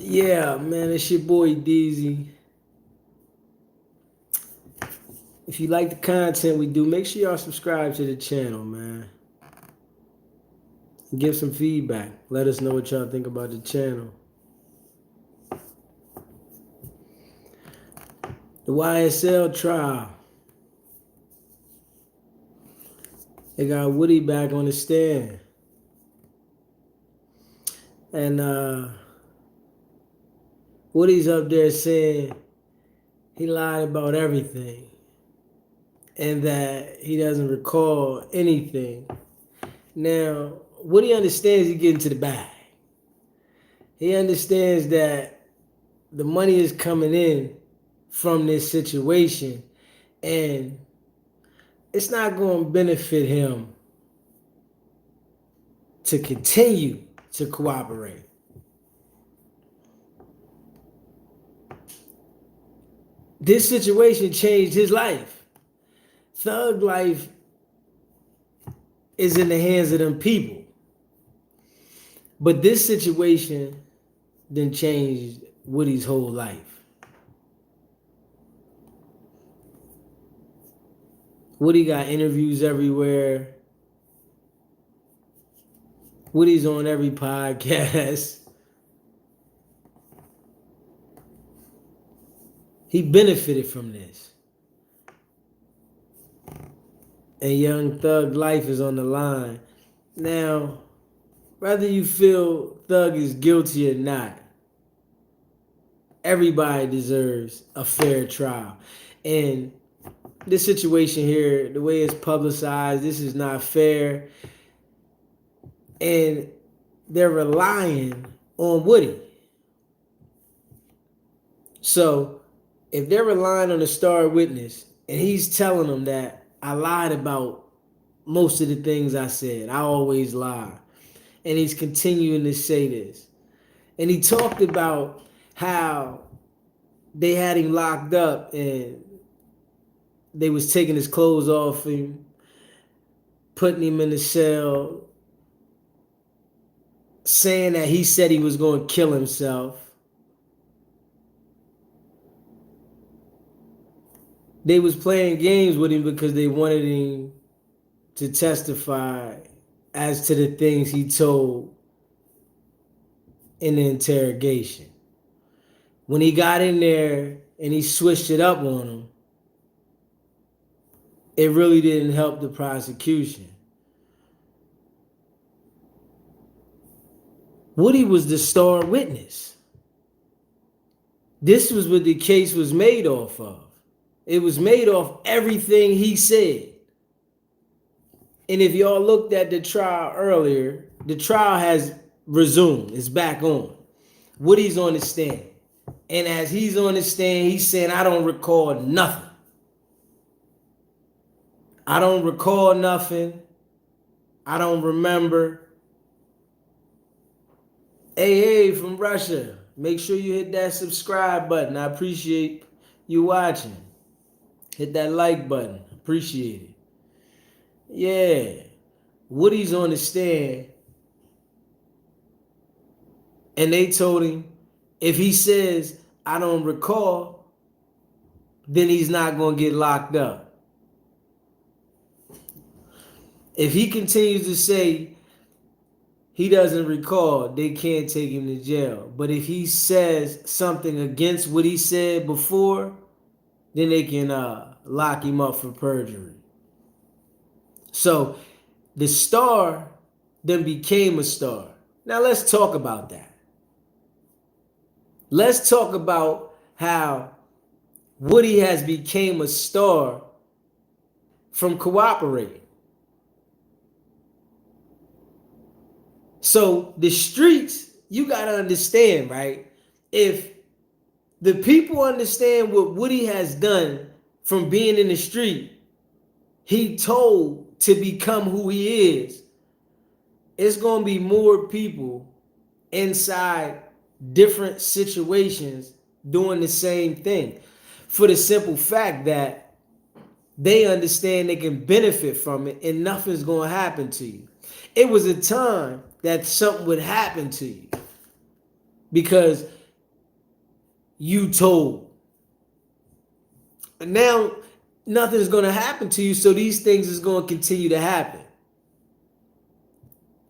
Yeah, man, it's your boy Deezy. If you like the content we do, make sure y'all subscribe to the channel, man. Give some feedback. Let us know what y'all think about the channel. The YSL trial. They got Woody back on the stand. And Woody's up there saying he lied about everything and that he doesn't recall anything. Now, Woody understands he getting to the bag. He understands that the money is coming in from this situation and it's not going to benefit him to continue to cooperate. This situation changed his life. Thug life is in the hands of them people. But this situation then changed Woody's whole life. Woody got interviews everywhere. Woody's on every podcast. He benefited from this. And Young Thug life is on the line. Now, whether you feel Thug is guilty or not, everybody deserves a fair trial. And this situation here, the way it's publicized, this is not fair. And they're relying on Woody. So if they're relying on a star witness and he's telling them that I lied about most of the things I said, I always lie. And he's continuing to say this. And he talked about how they had him locked up and they was taking his clothes off him, putting him in the cell, saying that he said he was going to kill himself. They was playing games with him because they wanted him to testify as to the things he told in the interrogation. When he got in there and he switched it up on him, it really didn't help the prosecution. Woody was the star witness. This was what the case was made off of. It was made off everything he said. And if y'all looked at the trial earlier, the trial has resumed. It's back on. Woody's on the stand. And as he's on the stand, he's saying, I don't recall nothing. I don't recall nothing. I don't remember. Hey, from Russia, make sure you hit that subscribe button. I appreciate you watching. Hit that like button. Appreciate it. Yeah. Woody's on the stand. And they told him, if he says, I don't recall, then he's not going to get locked up. If he continues to say he doesn't recall, they can't take him to jail. But if he says something against what he said before, then they can lock him up for perjury. So the star then became a star. Now let's talk about that. Let's talk about how Woody has became a star from cooperating. So the streets, you got to understand, right? If the people understand what Woody has done from being in the street, he told to become who he is, it's going to be more people inside different situations doing the same thing for the simple fact that they understand they can benefit from it and nothing's going to happen to you. It was a time that something would happen to you because you told. And now nothing's going to happen to you, so these things is going to continue to happen.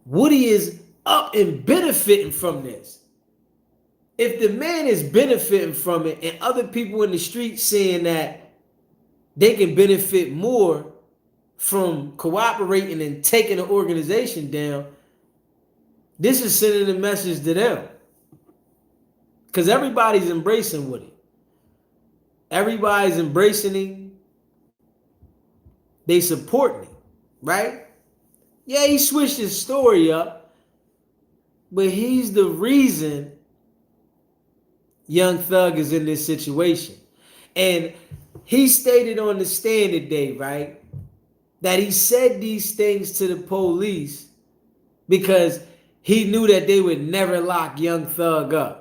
Woody is up and benefiting from this. If the man is benefiting from it and other people in the street saying that they can benefit more from cooperating and taking the organization down, this is sending a message to them. Because everybody's embracing Woody. Everybody's embracing him. They supporting him, right? Yeah, he switched his story up, but he's the reason Young Thug is in this situation. And he stated on the stand today, right, that he said these things to the police because he knew that they would never lock Young Thug up.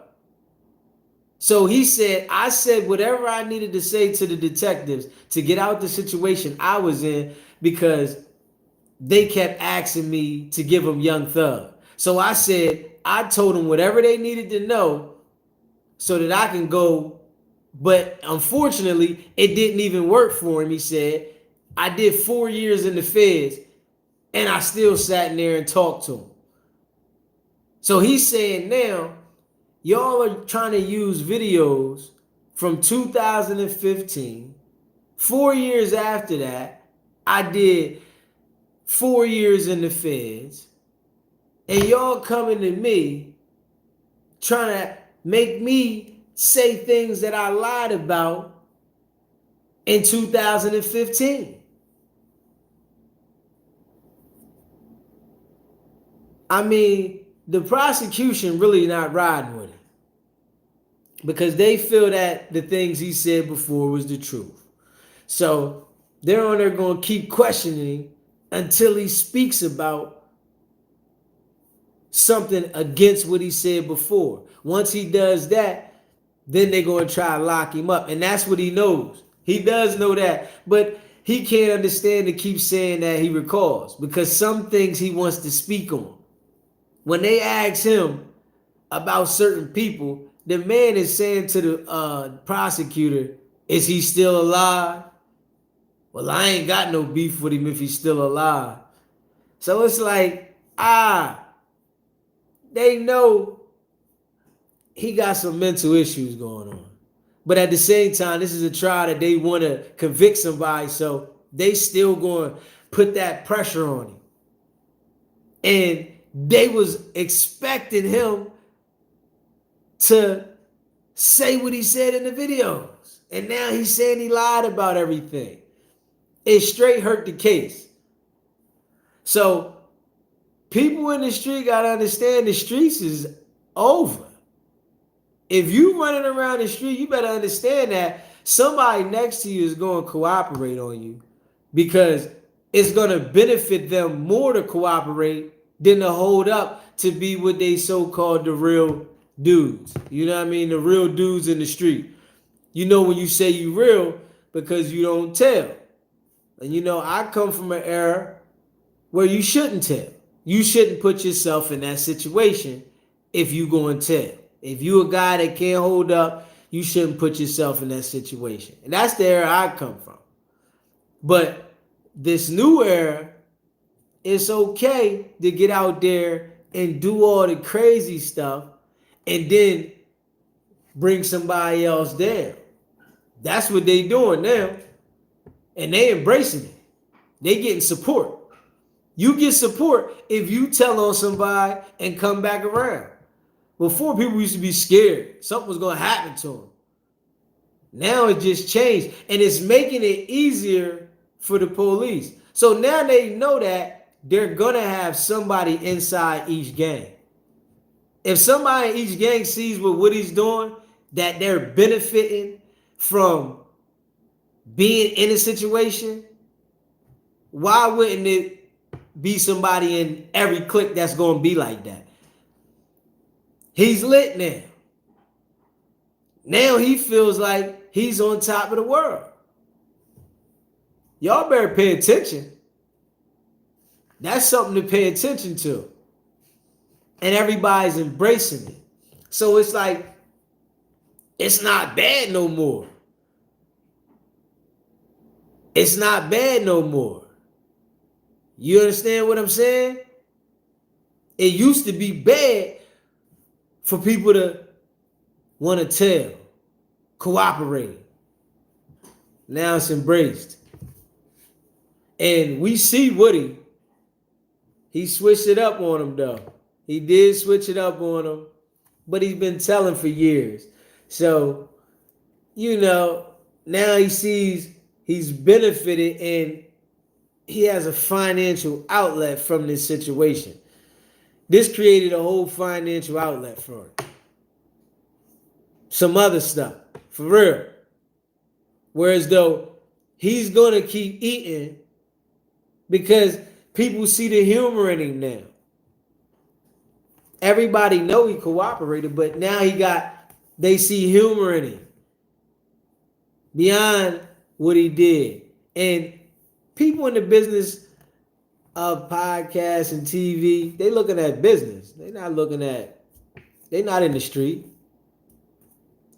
So he said, I said whatever I needed to say to the detectives to get out the situation I was in because they kept asking me to give them Young Thug. So I said, I told them whatever they needed to know so that I can go. But unfortunately, it didn't even work for him. He said, I did 4 years in the feds and I still sat in there and talked to him. So he's saying now, y'all are trying to use videos from 2015. 4 years after that, I did 4 years in the feds. And y'all coming to me trying to make me say things that I lied about in 2015. I mean, the prosecution really not riding with it because they feel that the things he said before was the truth. So they're on there going to keep questioning until he speaks about something against what he said before. Once he does that, then they're going to try to lock him up. And that's what he knows. He does know that. But he can't understand to keep saying that he recalls because some things he wants to speak on. When they ask him about certain people, the man is saying to the prosecutor, is he still alive? Well, I ain't got no beef with him if he's still alive. So it's like, they know he got some mental issues going on. But at the same time, this is a trial that they want to convict somebody, so they still going to put that pressure on him. And they was expecting him to say what he said in the videos. And now he's saying he lied about everything. It straight hurt the case. So people in the street got to understand the streets is over. If you running around the street, you better understand that somebody next to you is going to cooperate on you because it's going to benefit them more to cooperate than to hold up to be what they so-called the real dudes. You know what I mean? The real dudes in the street. You know when you say you real because you don't tell. And you know, I come from an era where you shouldn't tell. You shouldn't put yourself in that situation if you go and tell. If you a guy that can't hold up, you shouldn't put yourself in that situation. And that's the era I come from. But this new era, it's okay to get out there and do all the crazy stuff and then bring somebody else down. That's what they doing now. And they embracing it. They getting support. You get support if you tell on somebody and come back around. Before, people used to be scared. Something was going to happen to them. Now it just changed. And it's making it easier for the police. So now they know that they're going to have somebody inside each gang. If somebody in each gang sees what Woody's doing, that they're benefiting from being in a situation, why wouldn't it be somebody in every clique that's going to be like that? He's lit now. Now he feels like he's on top of the world. Y'all better pay attention. That's something to pay attention to. And everybody's embracing it. So it's like It's not bad no more. It's not bad no more. You understand what I'm saying? It used to be bad for people to want to tell, cooperate. Now it's embraced. And we see Woody. He switched it up on him, though. He did switch it up on him, but he's been telling for years. So, now he sees he's benefited and he has a financial outlet from this situation. This created a whole financial outlet for him. Some other stuff, for real. Whereas though he's going to keep eating because people see the humor in him now. Everybody know he cooperated, but now they see humor in him beyond what he did. And people in the business of podcasts and TV, they looking at business. They're not in the street.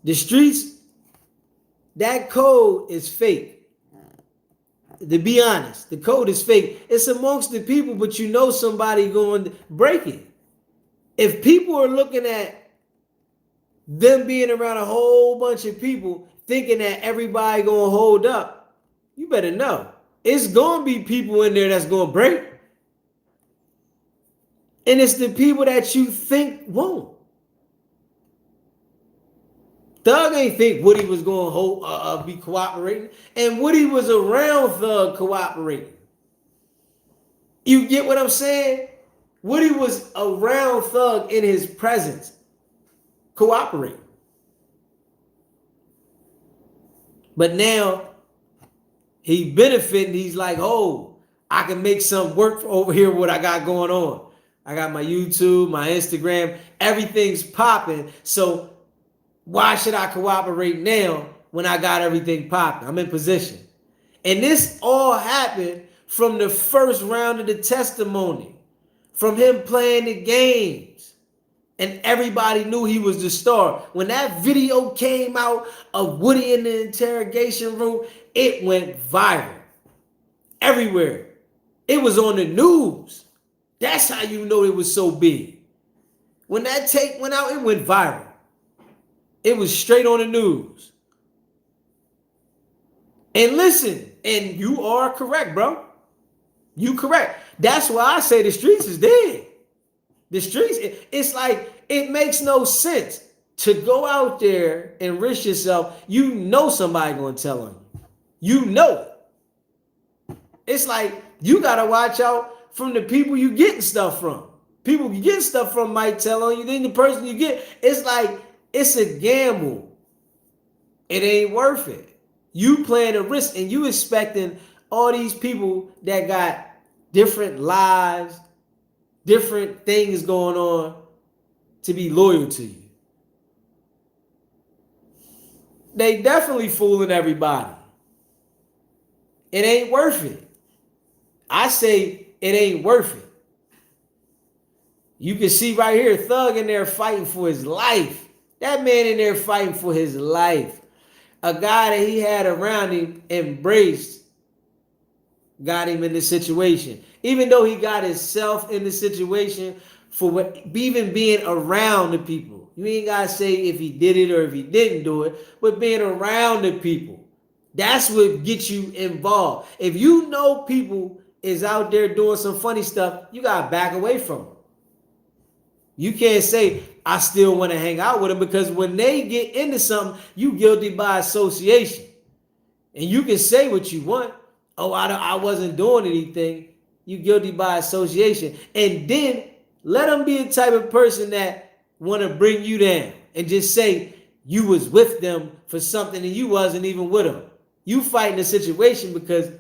The streets, that code is fake. To be honest, the code is fake. It's amongst the people, but somebody going to break it. If people are looking at them being around a whole bunch of people thinking that everybody going to hold up, you better know. It's going to be people in there that's going to break. And it's the people that you think won't. Thug ain't think Woody was going to be cooperating. And Woody was around Thug cooperating. You get what I'm saying? Woody was around Thug in his presence, cooperating. But now he benefiting. He's like, oh, I can make some work over here what I got going on. I got my YouTube, my Instagram, everything's popping. So why should I cooperate now when I got everything popping? I'm in position. And this all happened from the first round of the testimony, from him playing the games. And everybody knew he was the star. When that video came out of Woody in the interrogation room, it went viral. Everywhere. It was on the news. That's how you know it was so big. When that tape went out, it went viral. It was straight on the news. And listen, and you are correct, bro. You correct. That's why I say the streets is dead. The streets, it's like, it makes no sense to go out there and risk yourself. You know somebody going to tell on you. You know it. It's like, you got to watch out from the people you getting stuff from. People you get stuff from might tell on you. Then the person you get, it's like, it's a gamble. It ain't worth it. You playing a risk and you expecting all these people that got different lives, different things going on to be loyal to you. They definitely fooling everybody. It ain't worth it. I say it ain't worth it. You can see right here, Thug in there fighting for his life. That man in there fighting for his life. A guy that he had around him, embraced, got him in this situation. Even though he got himself in the situation for even being around the people. You ain't got to say if he did it or if he didn't do it, but being around the people. That's what gets you involved. If you know people is out there doing some funny stuff, you got to back away from them. You can't say, I still want to hang out with them, because when they get into something, you guilty by association. And you can say what you want. Oh, I wasn't doing anything. You guilty by association. And then let them be the type of person that want to bring you down and just say you was with them for something and you wasn't even with them. You fighting the situation, because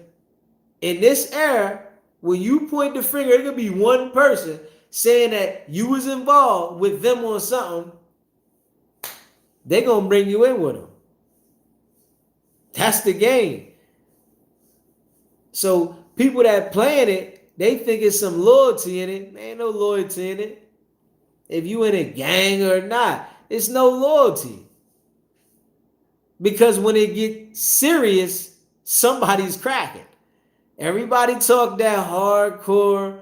in this era, when you point the finger, it could be one person saying that you was involved with them on something. They're going to bring you in with them. That's the game. So people that playing it, they think it's some loyalty in it. There ain't no loyalty in it. If you in a gang or not, it's no loyalty. Because when it gets serious, somebody's cracking. Everybody talk that hardcore,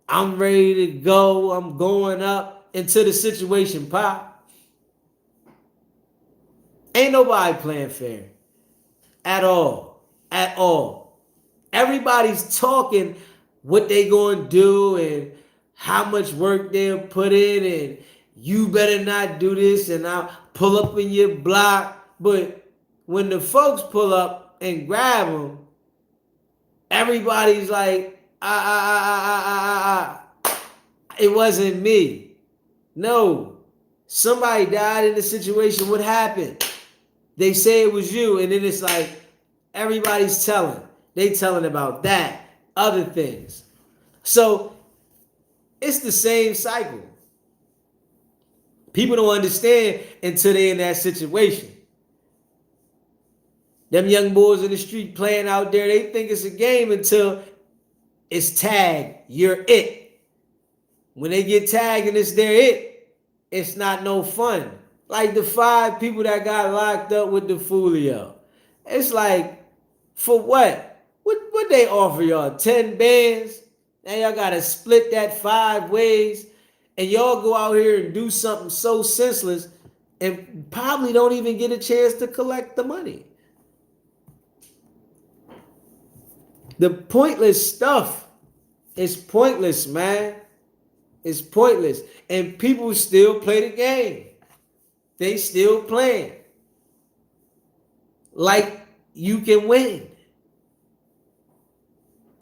I'm ready to go, I'm going up until the situation pop. Ain't nobody playing fair at all. At all. Everybody's talking what they going to do and how much work they'll put in, and you better not do this, and I'll pull up in your block. But when the folks pull up and grab them, everybody's like, it wasn't me. No, somebody died in the situation. What happened? They say it was you, and then it's like everybody's telling. They telling about that, other things. So it's the same cycle. People don't understand until they're in that situation. Them young boys in the street playing out there, they think it's a game until it's tagged. You're it. When they get tagged and it's their it, it's not no fun. Like the 5 people that got locked up with the Folio. It's like, for what? What they offer y'all? 10 bands? Now y'all gotta split that 5 ways, and y'all go out here and do something so senseless and probably don't even get a chance to collect the money. The pointless stuff is pointless, man. It's pointless. And people still play the game. They still playing. Like you can win.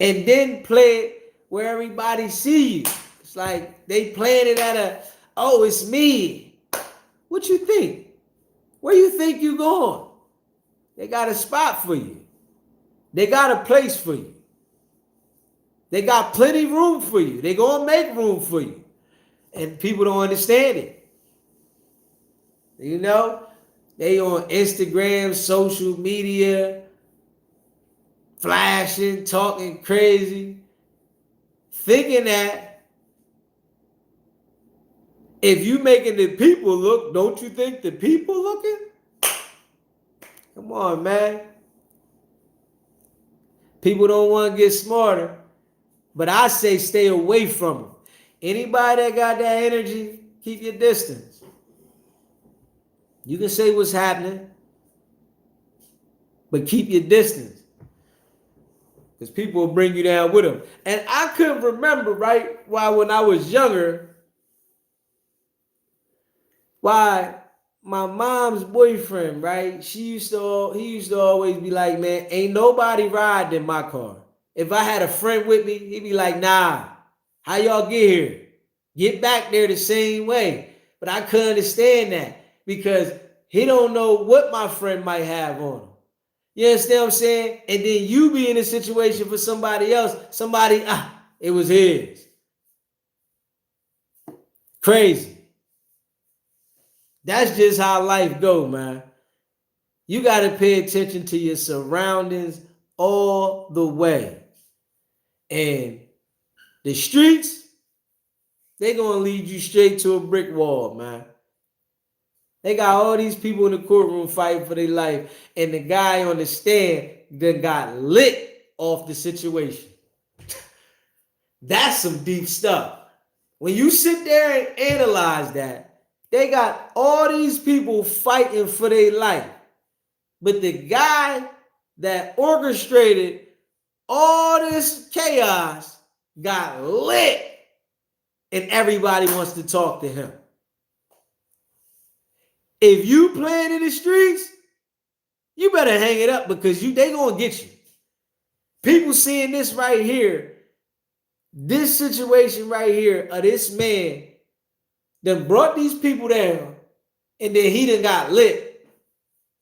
And then play it where everybody see you. It's like they playing it at oh, it's me. What you think? Where you think you going? They got a spot for you. They got a place for you. They got plenty room for you. They gonna make room for you. And people don't understand it. You know? They on Instagram, social media, flashing, talking crazy, thinking that if you making the people look, don't you think the people looking? Come on, man. People don't want to get smarter, but I say stay away from them. Anybody that got that energy, keep your distance. You can say what's happening, but keep your distance. Because people will bring you down with them. And I couldn't remember, right, why when I was younger, why my mom's boyfriend, right, he used to always be like, man, ain't nobody riding in my car. If I had a friend with me, he'd be like, nah, how y'all get here? Get back there the same way. But I couldn't understand that because he don't know what my friend might have on him. You understand what I'm saying? And then you be in a situation for somebody else, it was his. Crazy. That's just how life go, man. You got to pay attention to your surroundings all the way. And the streets, they going to lead you straight to a brick wall, man. They got all these people in the courtroom fighting for their life, and the guy on the stand then got lit off the situation. That's some deep stuff. When you sit there and analyze that, they got all these people fighting for their life. But the guy that orchestrated all this chaos got lit, and everybody wants to talk to him. If you playing in the streets, you better hang it up because they gonna get you. People seeing this right here, this situation right here of this man that brought these people down, and then he done got lit.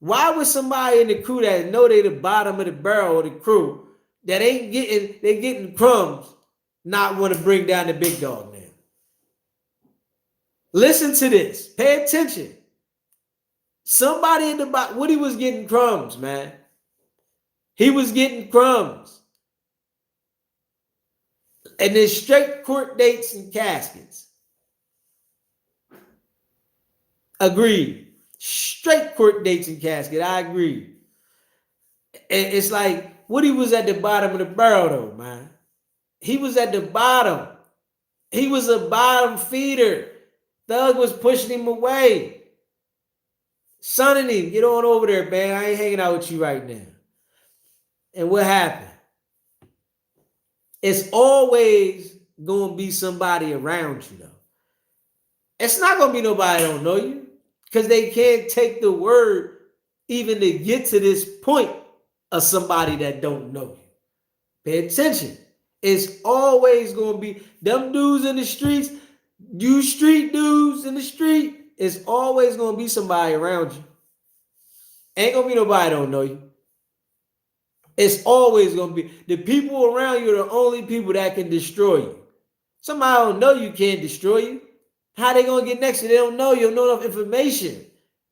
Why would somebody in the crew that know they the bottom of the barrel of the crew that they getting crumbs not want to bring down the big dog now? Listen to this. Pay attention. Somebody in the bottom, Woody was getting crumbs, man. He was getting crumbs. And then straight court dates and caskets. Agreed. Straight court dates and casket. I agree. And it's like Woody was at the bottom of the barrel, though, man. He was at the bottom. He was a bottom feeder. Thug was pushing him away. Sonning him, get on over there, man. I ain't hanging out with you right now. And what happened? It's always going to be somebody around you, though. It's not going to be nobody that don't know you, because they can't take the word even to get to this point of somebody that don't know you. Pay attention. It's always going to be them dudes in the streets, you street dudes in the street. It's always going to be somebody around you. Ain't going to be nobody that don't know you. It's always going to be. The people around you are the only people that can destroy you. Somebody don't know you can't destroy you. How they going to get next to you? They don't know you. Don't know enough information.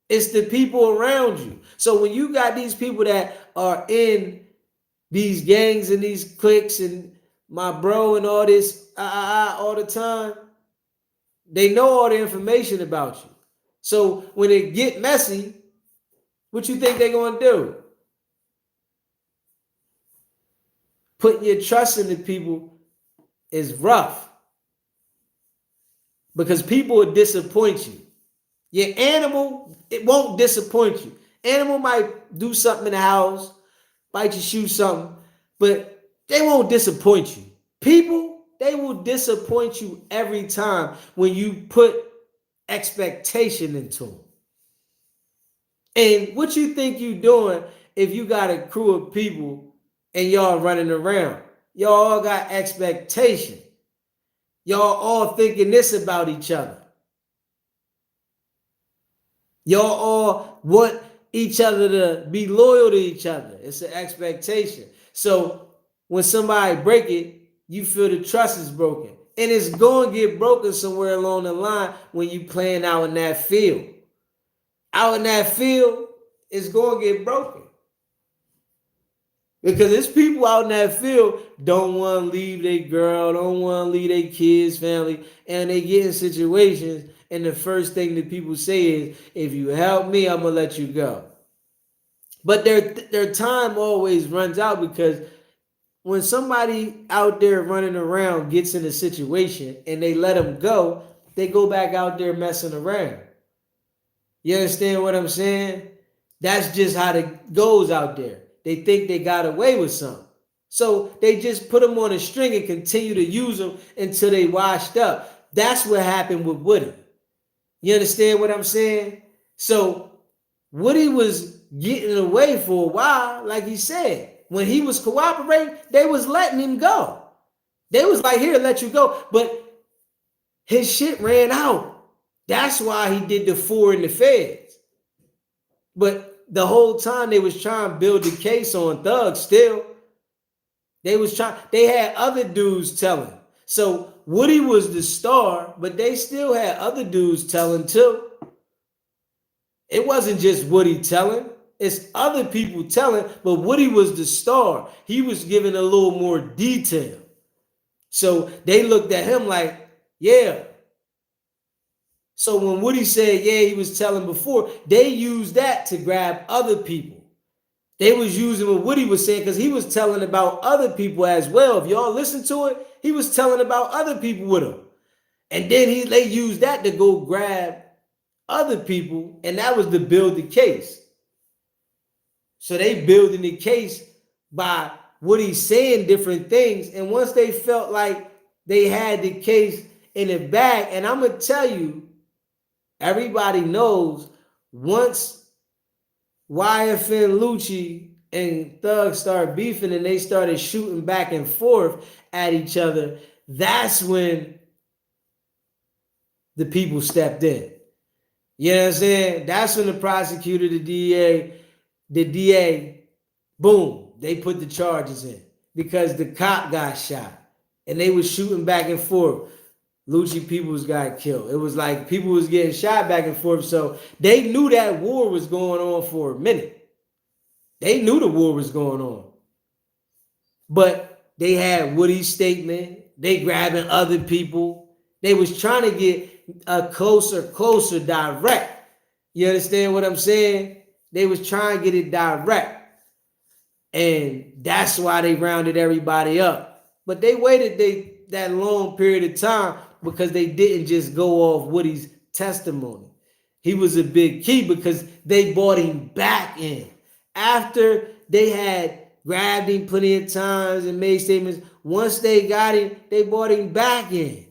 It's the people around you. So when you got these people that are in these gangs and these cliques and my bro and all this all the time, they know all the information about you. So when it get messy, what you think they're going to do? Putting your trust in the people is rough, because people will disappoint you. Your animal, it won't disappoint you. Animal might do something in the house, bite your shoe, something, but they won't disappoint you. People, they will disappoint you every time when you put expectation into them. And what you think you doing if you got a crew of people and y'all running around? Y'all all got expectation. Y'all all thinking this about each other. Y'all all want each other to be loyal to each other. It's an expectation. So when somebody break it, you feel the trust is broken. And it's going to get broken somewhere along the line when you playing out in that field. Out in that field, it's going to get broken. Because there's people out in that field don't want to leave their girl, don't want to leave their kids, family, and they get in situations, and the first thing that people say is, if you help me, I'm going to let you go. But their time always runs out, because when somebody out there running around gets in a situation and they let them go, they go back out there messing around. You understand what I'm saying? That's just how it goes out there. They think they got away with something. So they just put them on a string and continue to use them until they washed up. That's what happened with Woody. You understand what I'm saying? So Woody was getting away for a while, like he said. When he was cooperating, they was letting him go. They was like, here, let you go. But his shit ran out. That's why he did the 4 in the feds. But the whole time they was trying to build the case on Thug still. They had other dudes telling. So Woody was the star, but they still had other dudes telling too. It wasn't just Woody telling. It's other people telling, but Woody was the star. He was giving a little more detail. So they looked at him like, yeah. So when Woody said, yeah, he was telling before, they used that to grab other people. They was using what Woody was saying, because he was telling about other people as well. If y'all listen to it, he was telling about other people with him. And then they used that to go grab other people, and that was to build the case. So they building the case by Woody saying different things. And once they felt like they had the case in the bag, and I'm going to tell you, everybody knows once YFN Lucci and Thug started beefing and they started shooting back and forth at each other, that's when the people stepped in. You know what I'm saying? That's when the prosecutor, the DA, boom, they put the charges in because the cop got shot and they was shooting back and forth. Lucci Peoples got killed. It was like people was getting shot back and forth. So they knew that war was going on for a minute. They knew the war was going on. But they had Woody's statement. They grabbing other people. They was trying to get a closer direct. You understand what I'm saying? They was trying to get it direct. And that's why they rounded everybody up. But they waited that long period of time because they didn't just go off Woody's testimony. He was a big key because they brought him back in. After they had grabbed him plenty of times and made statements, once they got him, they brought him back in.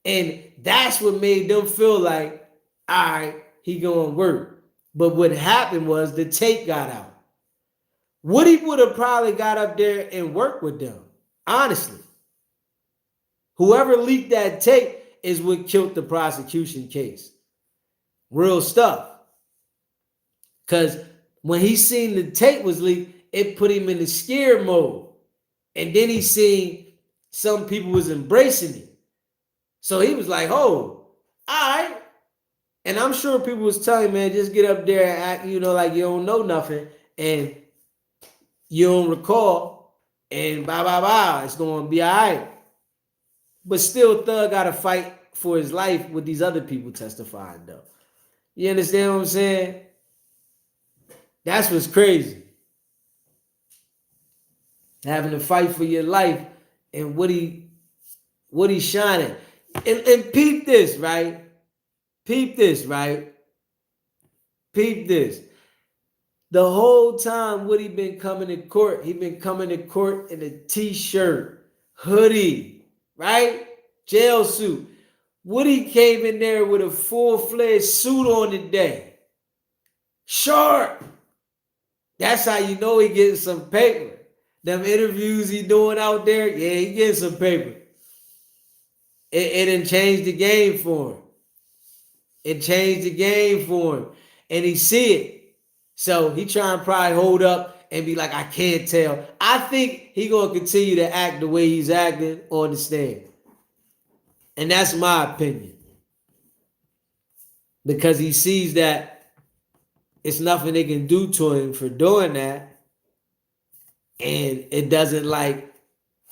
And that's what made them feel like, all right, he gonna work. But what happened was the tape got out. Woody would have probably got up there and worked with them, honestly. Whoever leaked that tape is what killed the prosecution case. Real stuff. Because when he seen the tape was leaked, it put him in the scare mode. And then he seen some people was embracing it. So he was like, oh, all right. And I'm sure people was telling him, man, just get up there and act, like you don't know nothing. And you don't recall. And blah, blah, blah. It's going to be all right. But still, Thug got to fight for his life with these other people testifying, though. You understand what I'm saying? That's what's crazy. Having to fight for your life and what he shining. And peep this, right? Peep this, right? Peep this. The whole time Woody been coming to court, he been coming to court in a t-shirt, hoodie, right? Jail suit. Woody came in there with a full-fledged suit on today. Sharp. That's how you know he getting some paper. Them interviews he doing out there, yeah, he getting some paper. It done changed the game for him. It changed the game for him. And he see it. So he trying to probably hold up and be like, I can't tell. I think he going to continue to act the way he's acting on the stand. And that's my opinion. Because he sees that it's nothing they can do to him for doing that. And it doesn't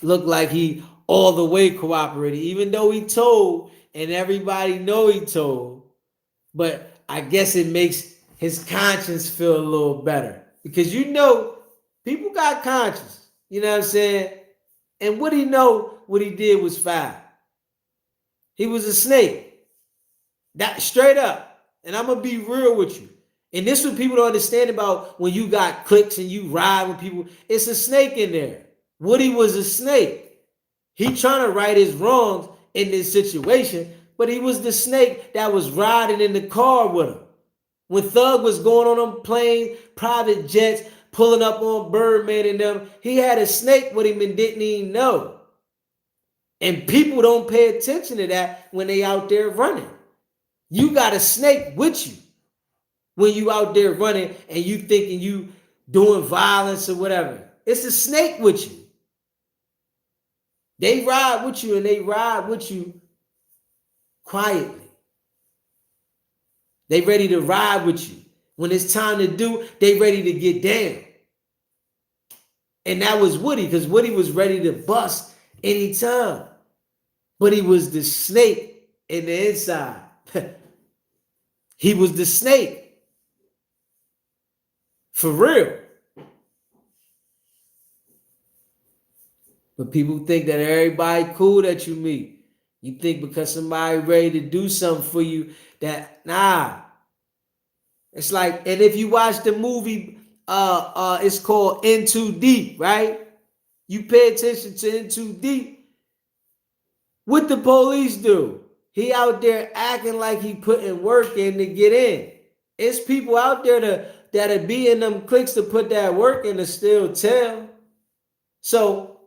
look like he all the way cooperated, even though he told and everybody know he told. But I guess it makes his conscience feel a little better. Because people got conscience. You know what I'm saying? And what he did was foul. He was a snake. That straight up. And I'm going to be real with you. And this is what people don't understand about when you got cliques and you ride with people. It's a snake in there. Woody was a snake. He trying to right his wrongs in this situation, but he was the snake that was riding in the car with him. When Thug was going on them planes, private jets, pulling up on Birdman and them, he had a snake with him and didn't even know. And people don't pay attention to that when they out there running. You got a snake with you when you out there running and you thinking you doing violence or whatever. It's a snake with you. They ride with you and they ride with you quietly. They ready to ride with you. When it's time to do, they ready to get down. And that was Woody, because Woody was ready to bust anytime. But he was the snake in the inside. He was the snake. For real. But people think that everybody cool that you meet. You think because somebody ready to do something for you that, nah. It's like, and if you watch the movie, it's called In Too Deep, right? You pay attention to In Too Deep. What the police do? He out there acting like he putting work in to get in. It's people out there that'll be in them cliques to put that work in to still tell. So,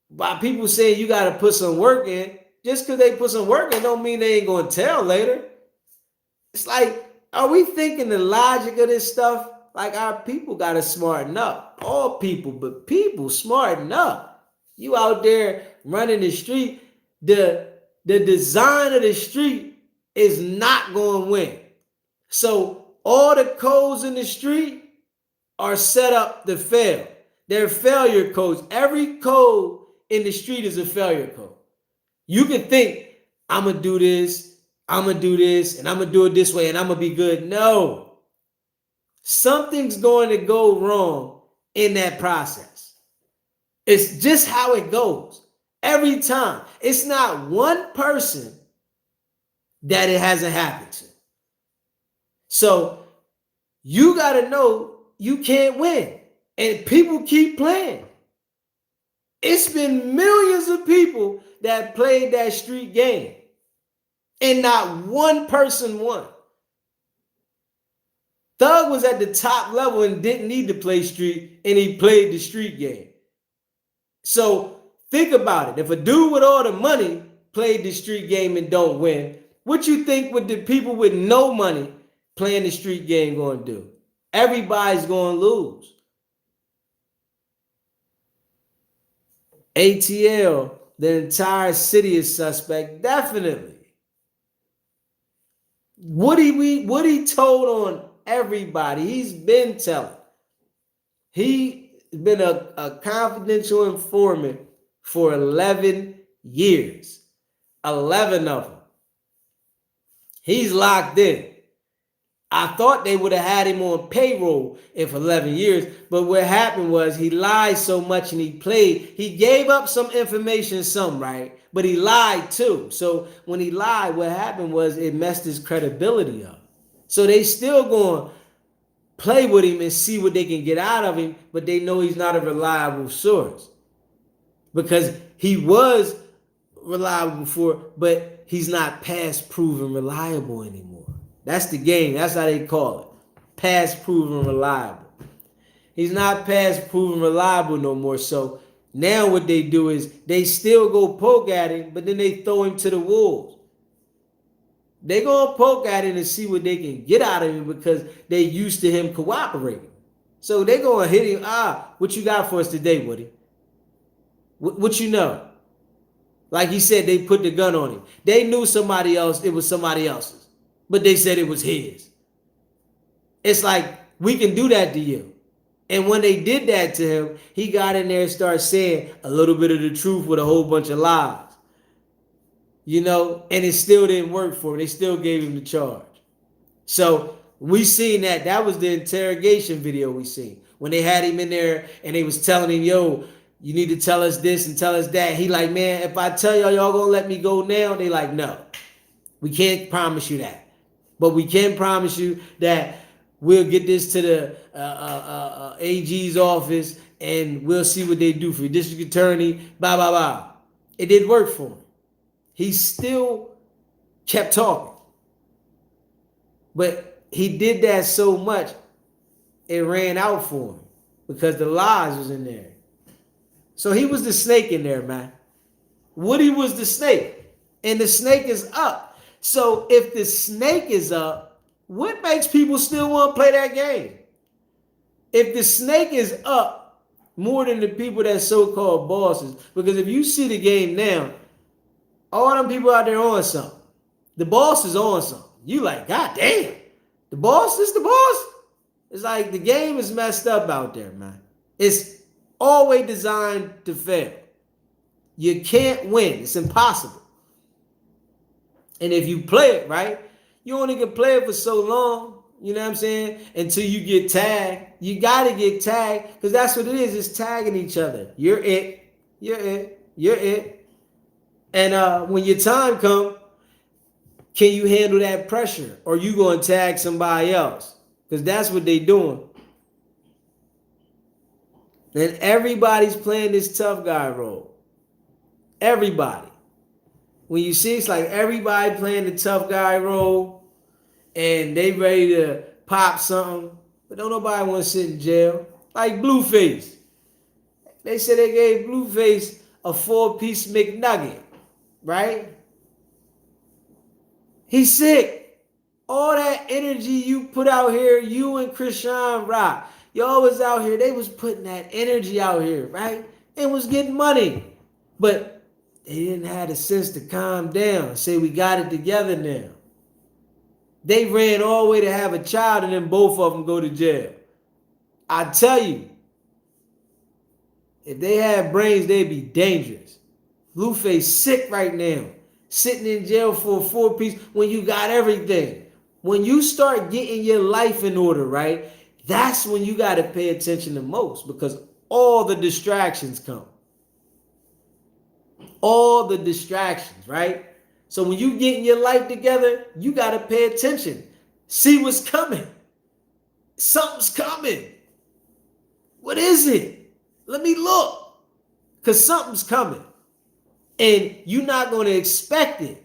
by people saying you got to put some work in, just because they put some work in don't mean they ain't going to tell later. It's like, are we thinking the logic of this stuff? Like, our people got to smarten up. All people, but people smarten up. You out there running the street, the design of the street is not going to win. So all the codes in the street are set up to fail. They're failure codes. Every code in the street is a failure code. You can think, I'm going to do this, I'm going to do this and I'm going to do it this way and I'm going to be good. No, something's going to go wrong in that process. It's just how it goes every time. It's not one person that it hasn't happened to. So you got to know you can't win. And people keep playing. It's been millions of people that played that street game. And not one person won. Thug was at the top level and didn't need to play street, and he played the street game. So think about it. If a dude with all the money played the street game and don't win, what you think would the people with no money playing the street game going to do? Everybody's going to lose. ATL, the entire city is suspect, definitely. Woody told on everybody. He's been telling. He's been a confidential informant for 11 years. 11 of them. He's locked in. I thought they would have had him on payroll if 11 years, but what happened was he lied so much and he played. He gave up some information, right? But he lied too. So when he lied, what happened was it messed his credibility up. So they still going to play with him and see what they can get out of him, but they know he's not a reliable source because he was reliable before, but he's not past proven reliable anymore. That's the game. That's how they call it. Past proven reliable. He's not past proven reliable no more. So now what they do is they still go poke at him, but then they throw him to the wolves. They go poke at him and see what they can get out of him because they used to him cooperating. So they go and hit him. What you got for us today, Woody? What you know? Like he said, they put the gun on him. They knew somebody else. It was somebody else's. But they said it was his. It's like, we can do that to you. And when they did that to him, he got in there and started saying a little bit of the truth with a whole bunch of lies. You know, and it still didn't work for him. They still gave him the charge. So we seen that. That was the interrogation video we seen. When they had him in there and they was telling him, yo, you need to tell us this and tell us that. He like, man, if I tell y'all gonna let me go now, they like, no. We can't promise you that. But we can promise you that we'll get this to the AG's office and we'll see what they do for you. District attorney, blah, blah, blah. It didn't work for him. He still kept talking. But he did that so much, it ran out for him because the lies was in there. So he was the snake in there, man. Woody was the snake. And the snake is up. So if the snake is up, what makes people still want to play that game? If the snake is up more than the people that's so-called bosses, because if you see the game now, all them people out there on something. The boss is on something. You like, God damn, the boss is the boss? It's like the game is messed up out there, man. It's always designed to fail. You can't win. It's impossible. And if you play it right, you only can play it for so long, you know what I'm saying, until you get tagged. You got to get tagged because that's what it is. It's tagging each other. You're it. You're it. You're it. And when your time comes, can you handle that pressure? Or you going to tag somebody else? Because that's what they doing. And everybody's playing this tough guy role. Everybody. When you see it's like everybody playing the tough guy role and they ready to pop something, but don't nobody want to sit in jail. Like Blueface. They said they gave Blueface a 4-piece McNugget, right? He's sick. All that energy you put out here, you and Krishan Rock, y'all was out here, they was putting that energy out here, right? And was getting money. But they didn't have the sense to calm down and say, we got it together now. They ran all the way to have a child and then both of them go to jail. I tell you, if they had brains, they'd be dangerous. Blueface sick right now. sitting in jail for a 4-piece when you got everything. When you start getting your life in order, right? That's when you got to pay attention the most, because all the distractions come. All the distractions, right? So when you getting your life together, you got to pay attention. See what's coming. Something's coming. What is it? Let me look. Because something's coming. And you're not going to expect it.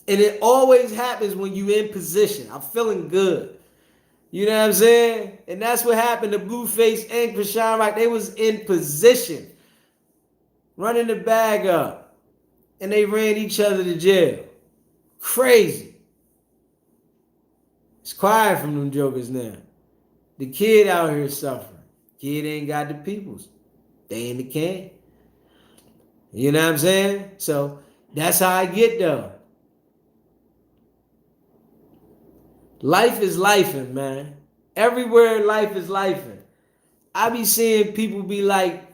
And it always happens when you're in position. I'm feeling good. You know what I'm saying? And that's what happened to Blueface and Krishan Rock. They was in position, running the bag up. And they ran each other to jail. Crazy. It's quiet from them jokers now. The kid out here suffering. Kid ain't got the peoples. They in the can. You know what I'm saying? So that's how I get though. Life is lifing, man. Everywhere life is lifing. I be seeing people be like,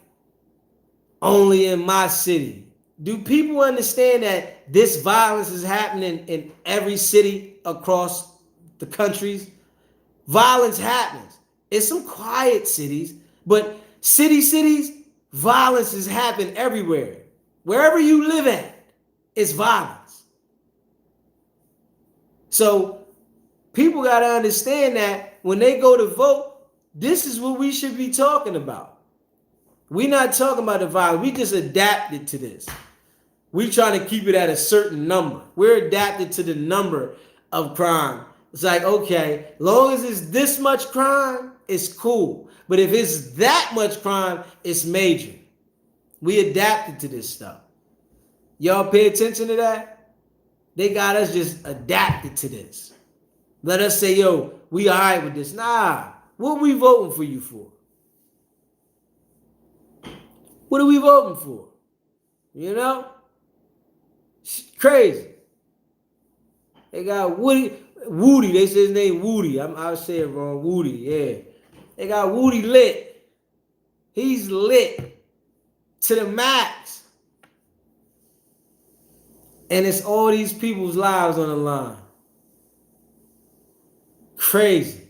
only in my city. Do people understand that this violence is happening in every city across the countries? Violence happens. It's some quiet cities, but cities, violence is happening everywhere. Wherever you live at, it's violence. So people got to understand that when they go to vote, this is what we should be talking about. We're not talking about the violence. We just adapted to this. We trying to keep it at a certain number. We're adapted to the number of crime. It's like, okay, long as it's this much crime, it's cool. But if it's that much crime, it's major. We adapted to this stuff. Y'all pay attention to that? They got us just adapted to this. Let us say, yo, we all right with this. Nah, what are we voting for you for? What are we voting for? You know? It's crazy. They got Woody. They say his name Woody. I'll say it wrong. Woody, yeah. They got Woody lit. He's lit to the max. And it's all these people's lives on the line. Crazy.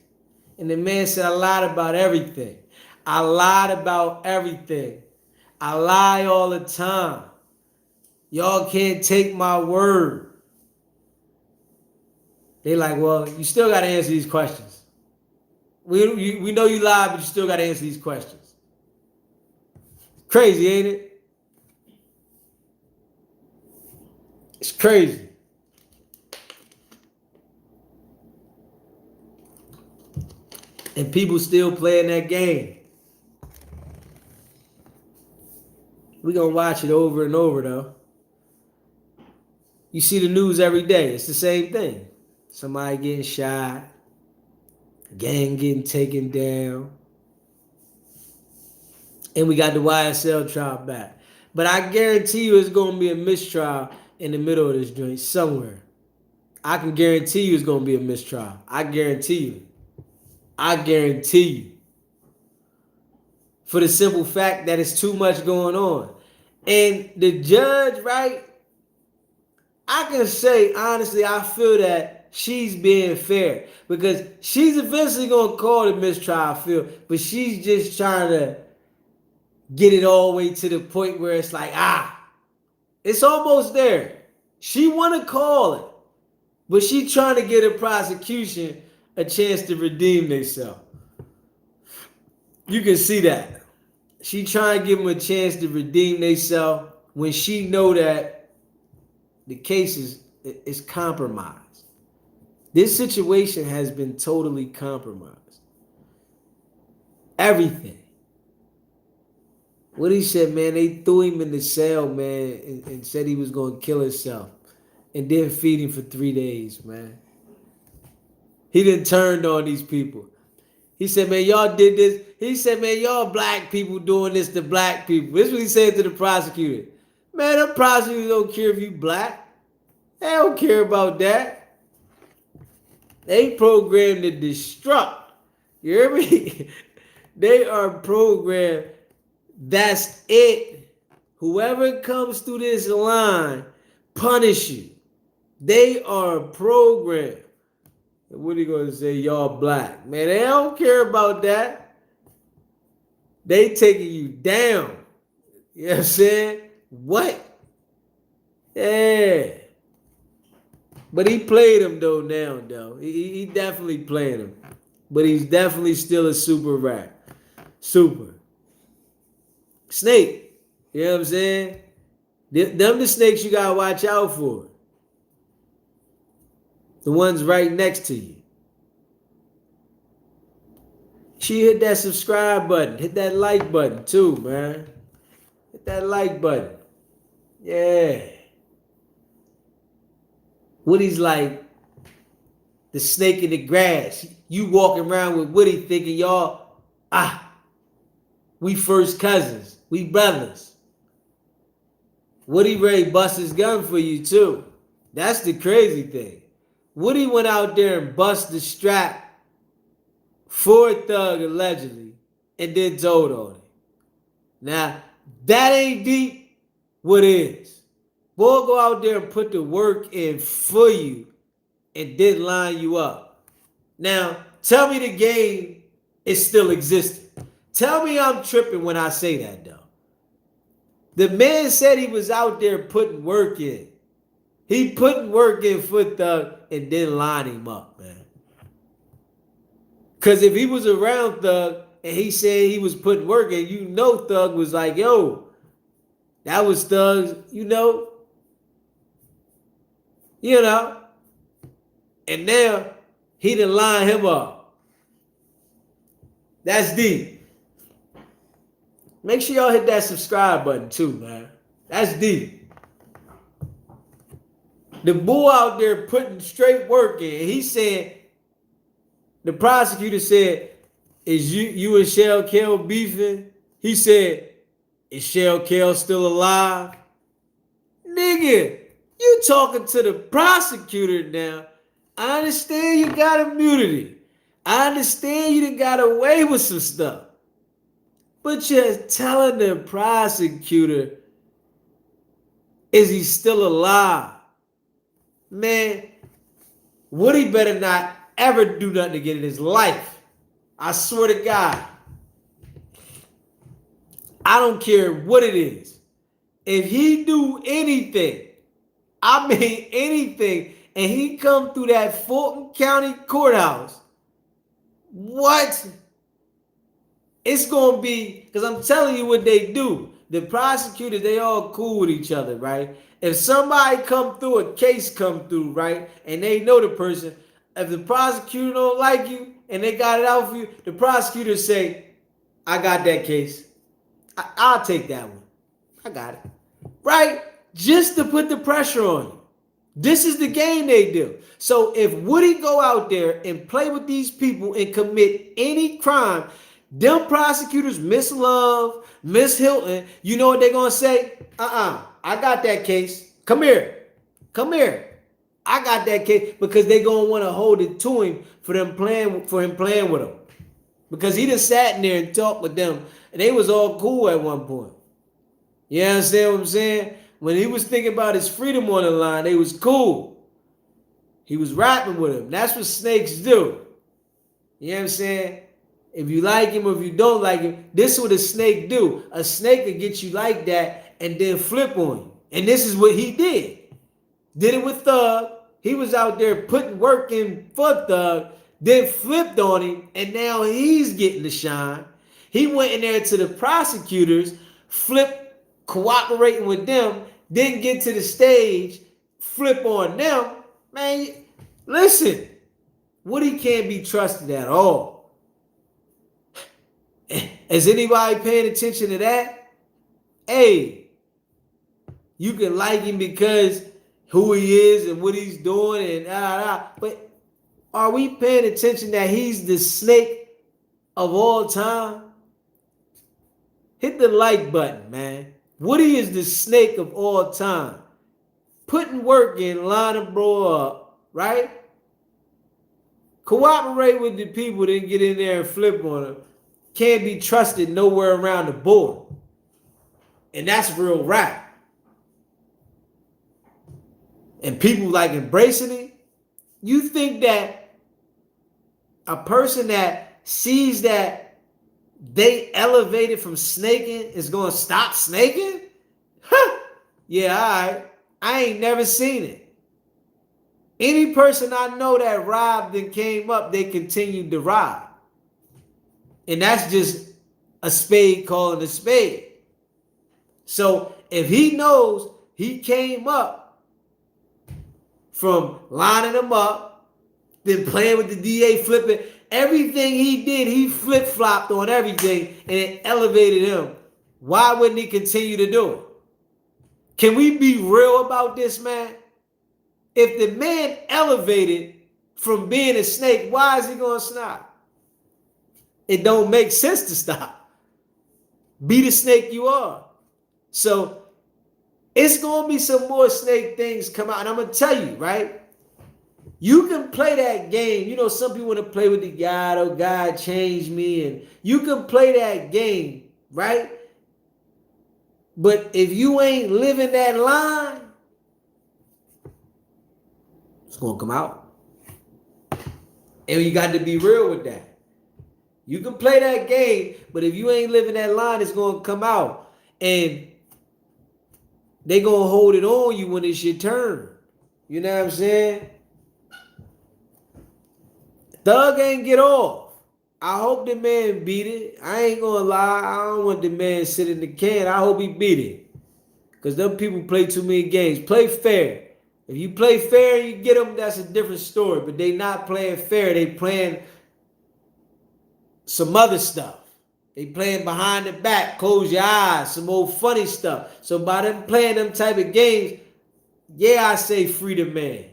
And the man said, I lied about everything. I lied about everything. I lie all the time. Y'all can't take my word. They like, well, you still got to answer these questions. We know you lied, but you still got to answer these questions. Crazy, ain't it? It's crazy. And people still playing that game. We're going to watch it over and over, though. You see the news every day. It's the same thing. Somebody getting shot. Gang getting taken down. And we got the YSL trial back. But I guarantee you it's going to be a mistrial in the middle of this joint somewhere. I can guarantee you it's going to be a mistrial. I guarantee you. I guarantee you. For the simple fact that it's too much going on. And the judge, right? I can say, honestly, I feel that she's being fair. Because she's eventually going to call the mistrial, I feel. But she's just trying to get it all the way to the point where it's like, it's almost there. She want to call it. But she trying to get a prosecution a chance to redeem themselves. You can see that. She trying to give them a chance to redeem themselves when she know that the case is compromised. This situation has been totally compromised. Everything. What he said, man, they threw him in the cell, man, and said he was going to kill himself. And didn't feed him for 3 days, man. He done turned on these people. He said, man, y'all did this. He said, man, y'all black people doing this to black people. This is what he said to the prosecutor. Man, the prosecutors don't care if you black. They don't care about that. They programmed to destruct. You hear me? They are programmed. That's it. Whoever comes through this line, punish you. They are programmed. What are you going to say? Y'all black. Man, they don't care about that. They taking you down. You know what I'm saying? What? Yeah. But he played him though now, though. He definitely played him. But he's definitely still a super rat. Super. Snake. You know what I'm saying? Them the snakes you gotta watch out for. The ones right next to you. She hit that subscribe button. Hit that like button too, man. Hit that like button. Yeah. Woody's like the snake in the grass. You walking around with Woody thinking y'all, we first cousins. We brothers. Woody ready bust his gun for you too. That's the crazy thing. Woody went out there and bust the strap for a thug allegedly and then told on it. Now, that ain't deep. What is? Boy, go out there and put the work in for you and then line you up. Now, tell me the game is still existing. Tell me I'm tripping when I say that, though. The man said he was out there putting work in. He putting work in for Thug and then line him up, man. Because if he was around Thug and he said he was putting work in, you know Thug was like, yo, that was Thug's, you know. And now he done line him up. That's deep. Make sure y'all hit that subscribe button too, man. That's deep. The bull out there putting straight work in. He said, the prosecutor said, is you and Shell Kell beefing? He said, is Shell Kell still alive? Nigga, you talking to the prosecutor now. I understand you got immunity. I understand you done got away with some stuff. But you're telling the prosecutor, is he still alive? Man, Woody better not ever do nothing again in his life. I swear to God. I don't care what it is. If he do anything, I mean anything, and he come through that Fulton County courthouse, what? It's going to be, because I'm telling you what they do. The prosecutors, they all cool with each other, right? If somebody come through, a case come through, right, and they know the person, if the prosecutor don't like you and they got it out for you, the prosecutor say, I got that case. I'll take that one. I got it. Right? Just to put the pressure on you. This is the game they do. So if Woody go out there and play with these people and commit any crime, them prosecutors, Miss Love, Miss Hilton, you know what they're going to say? I got that case. Come here. I got that case, because they're going to want to hold it to him for him playing with them. Because he just sat in there and talked with them, and they was all cool at one point. You understand what I'm saying? When he was thinking about his freedom on the line, they was cool. He was rapping with him. That's what snakes do. You know what I'm saying? If you like him or if you don't like him, this is what a snake do. A snake will get you like that and then flip on you. And this is what he did. Did it with Thug. He was out there putting work in for Thug, then flipped on him, and now he's getting the shine. He went in there to the prosecutors, flipped, cooperating with them, then get to the stage, flip on them. Man, listen, Woody can't be trusted at all. Is anybody paying attention to that? Hey, you can like him because who he is and what he's doing but are we paying attention that he's the snake of all time? Hit the like button, man. Woody is the snake of all time. Putting work in, line a bro up, right? Cooperate with the people, then get in there and flip on them. Can't be trusted nowhere around the board. And that's real rap. and people like embracing it, you think that a person that sees that they elevated from snaking is going to stop snaking? Huh. Yeah, all right. I ain't never seen it. Any person I know that robbed and came up, they continued to rob. And that's just a spade calling a spade. So if he knows he came up from lining them up, then playing with the DA, flipping, everything he did, he flip-flopped on everything and it elevated him. Why wouldn't he continue to do it? Can we be real about this, man? If the man elevated from being a snake, why is he going to stop? It don't make sense to stop. Be the snake you are. So it's going to be some more snake things come out. And I'm going to tell you, right? You can play that game. You know, some people want to play with the God, oh, God changed me. And you can play that game, right? But if you ain't living that line, it's going to come out. And you got to be real with that. You can play that game, but if you ain't living that line, it's going to come out. And they going to hold it on you when it's your turn. You know what I'm saying? Thug ain't get off. I hope the man beat it. I ain't going to lie. I don't want the man sit in the can. I hope he beat it. Because them people play too many games. Play fair. If you play fair and you get them, that's a different story. But they not playing fair. They playing some other stuff. They playing behind the back, close your eyes, some old funny stuff. So by them playing them type of games, yeah, I say free the man.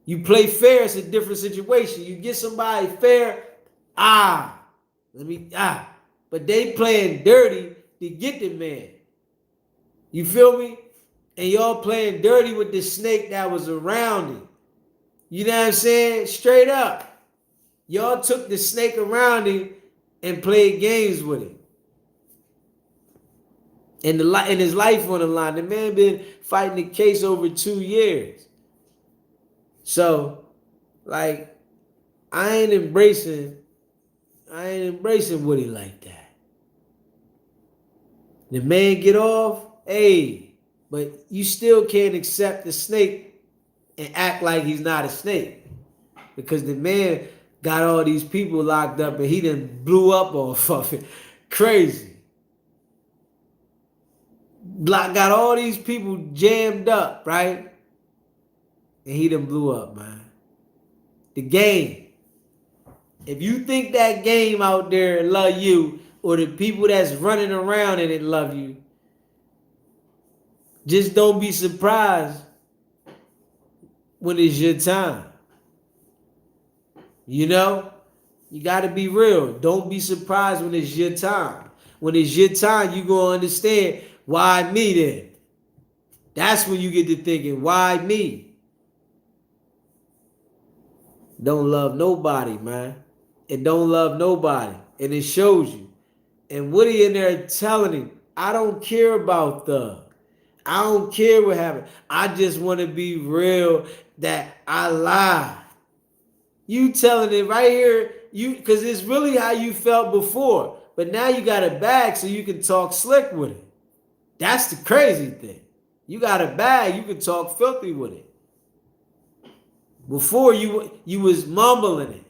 You play fair, it's a different situation. You get somebody fair, but they playing dirty to get the man. You feel me? And y'all playing dirty with the snake that was around him. You know what I'm saying? Straight up. Y'all took the snake around him and played games with him. And his life on the line. The man been fighting the case over 2 years. So, like, I ain't embracing Woody like that. The man get off, hey, but you still can't accept the snake and act like he's not a snake. Because the man got all these people locked up and he done blew up off of it. Crazy. Got all these people jammed up, right? And he done blew up, man. The game. If you think that game out there love you, or the people that's running around in it love you, just don't be surprised when it's your time. You know? You got to be real. Don't be surprised when it's your time. When it's your time, you going to understand, why me then? That's when you get to thinking, why me? Don't love nobody, man. It don't love nobody. And it shows you. And Woody in there telling him, I don't care about Thug. I don't care what happened. I just want to be real that I lied. You telling it right here, because it's really how you felt before. But now you got a bag so you can talk slick with it. That's the crazy thing. You got a bag, you can talk filthy with it. Before you was mumbling it.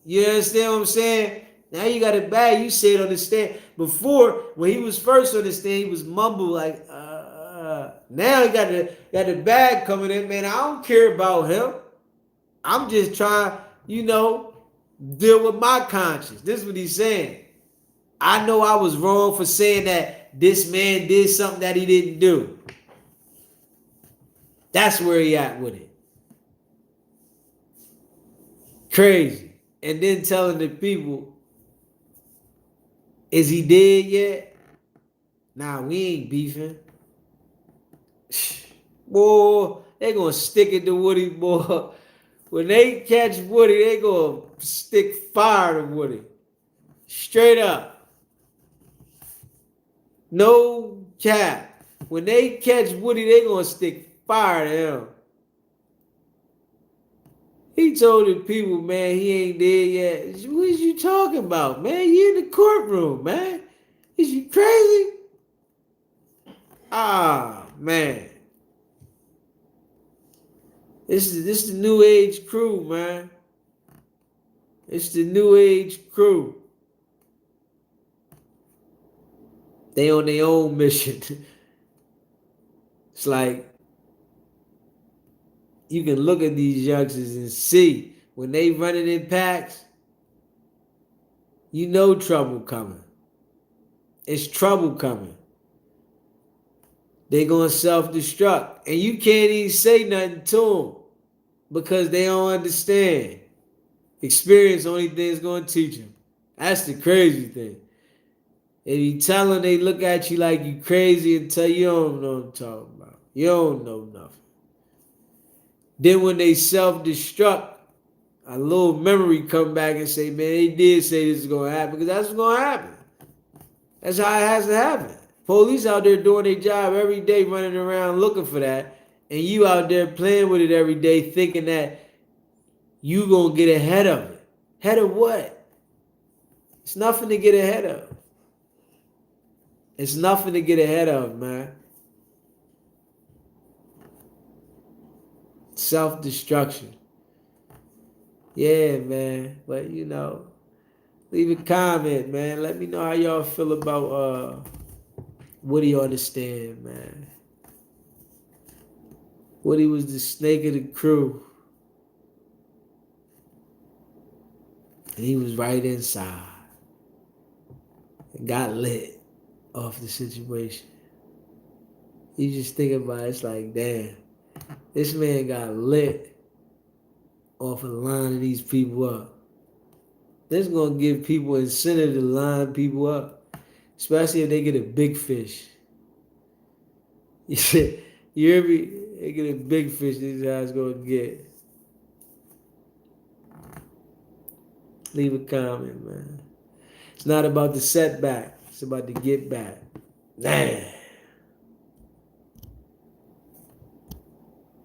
You understand what I'm saying? Now you got a bag, you say it on the stand. Before, when he was first on the stand, he was mumble like, Now he got the bag coming in, man. I don't care about him. I'm just trying, deal with my conscience. This is what he's saying. I know I was wrong for saying that this man did something that he didn't do. That's where he at with it. Crazy. And then telling the people, is he dead yet? Nah, we ain't beefing. Boy, they gonna stick it to Woody, boy. When they catch Woody, they gonna stick fire to Woody. Straight up. No cap. When they catch Woody, they gonna stick fire to him. He told the people, man, he ain't dead yet. What is you talking about, man? You in the courtroom, man. Is you crazy? Ah, man. This the new age crew, man. It's the new age crew. They on their own mission. It's like you can look at these youngsters and see when they running in packs, you know trouble coming. It's trouble coming. They gonna self-destruct. And you can't even say nothing to them because they don't understand. Experience only thing is gonna teach them. That's the crazy thing. If you tell them, they look at you like you crazy until you don't know what I'm talking about. You don't know nothing. Then when they self-destruct, a little memory come back and say, man, they did say this is gonna happen, because that's what's gonna happen. That's how it has to happen. Police out there doing their job every day, running around looking for that, and you out there playing with it every day, thinking that you gonna get ahead of it. Ahead of what? It's nothing to get ahead of. It's nothing to get ahead of, man. Self-destruction. Yeah, man. But you know, leave a comment, man. Let me know how y'all feel about Woody on the stand, man. Woody was the snake of the crew. And he was right inside. And got lit off the situation. You just think about it, it's like, damn. This man got lit off of lining these people up. This is going to give people incentive to line people up. Especially if they get a big fish. You hear me? They get a big fish, this is how it's going to get. Leave a comment, man. It's not about the setback. It's about the get back. Man.